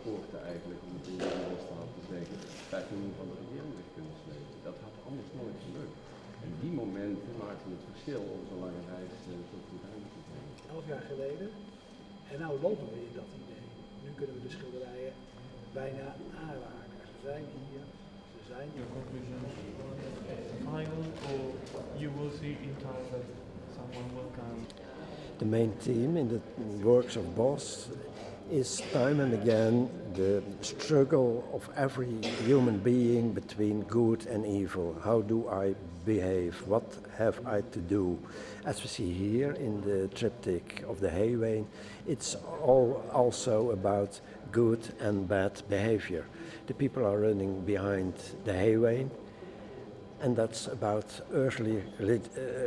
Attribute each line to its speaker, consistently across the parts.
Speaker 1: rapporten eigenlijk om het in de staat te zeggen, 5 miljoen van de regering weg kunnen slepen. Dat had anders nooit gelukt. En die momenten maakten het verschil om zo'n lange reis tot goed einde te brengen.
Speaker 2: 11 jaar geleden, en nou lopen we in dat idee. Nu kunnen we de schilderijen bijna aanraken. Ze zijn hier, ze zijn hier.
Speaker 3: Your conclusion final, or you will see in time that someone will come?
Speaker 4: The main theme in the works of BOSCH is time and again the struggle of every human being between good and evil. How do I behave? What have I to do? As we see here in the triptych of the Haywain, it's all also about good and bad behavior. The people are running behind the Haywain, and that's about earthly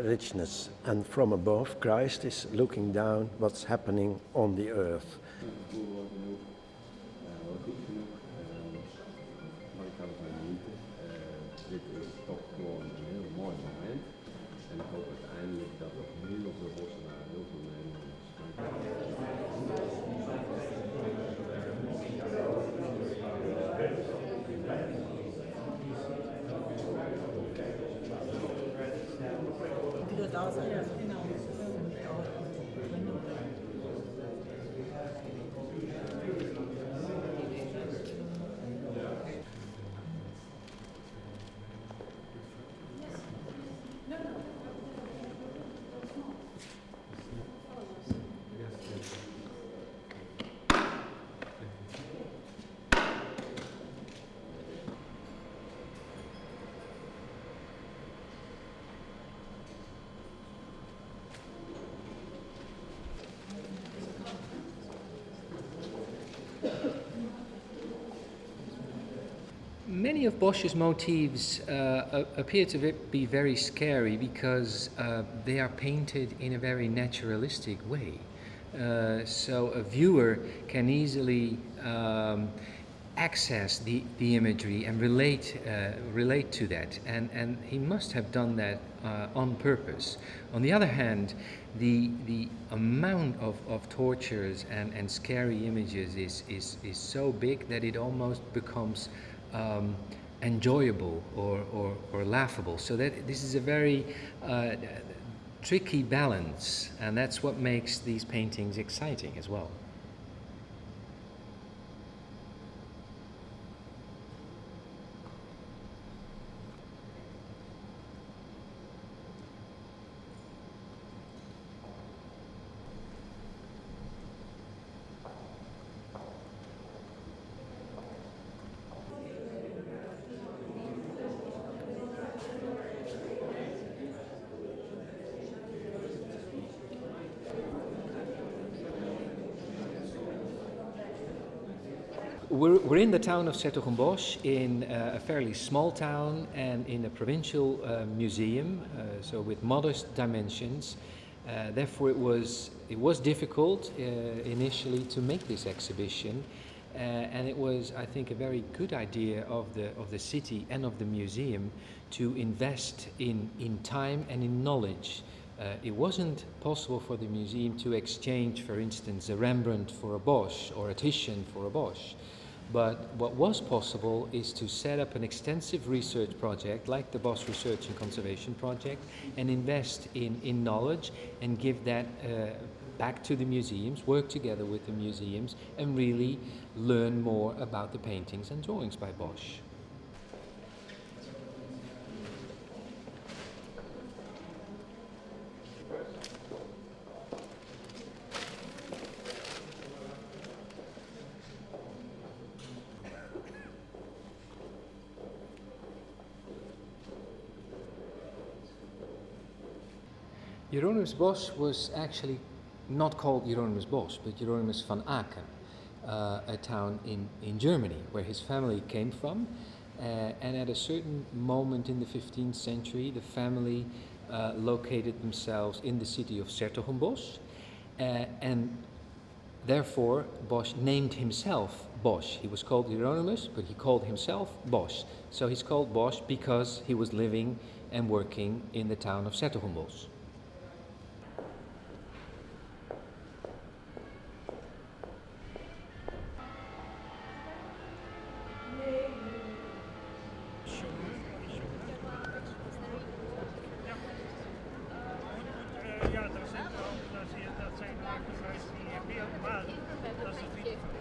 Speaker 4: richness. And from above, Christ is looking down what's happening on the earth.
Speaker 1: Dit is toch gewoon een heel mooi moment. En ik hoop uiteindelijk dat er heel veel bossenaren, heel veel Nederlanders.
Speaker 5: Many of Bosch's motifs appear to be very scary because they are painted in a very naturalistic way. So a viewer can easily access the imagery and relate to that, and he must have done that on purpose. On the other hand, the amount of tortures and scary images is so big that it almost becomes enjoyable or laughable. So that this is a very tricky balance, and that's what makes these paintings exciting as well. We're in the town of s-Hertogenbosch, in a fairly small town and in a provincial museum, so with modest dimensions. Therefore, it was difficult initially to make this exhibition, and it was, I think, a very good idea of the city and of the museum to invest in time and in knowledge. It wasn't possible for the museum to exchange, for instance, a Rembrandt for a Bosch or a Titian for a Bosch. But what was possible is to set up an extensive research project like the BOSCH Research and Conservation Project and invest in knowledge and give that back to the museums, work together with the museums and really learn more about the paintings and drawings by Bosch. Hieronymus Bosch was actually not called Hieronymus Bosch, but Hieronymus van Aken, a town in Germany where his family came from. And at a certain moment in the 15th century, the family located themselves in the city of s-Hertogenbosch, and therefore Bosch named himself Bosch. He was called Hieronymus, but he called himself Bosch. So he's called Bosch because he was living and working in the town of s-Hertogenbosch.
Speaker 3: maar dat is niet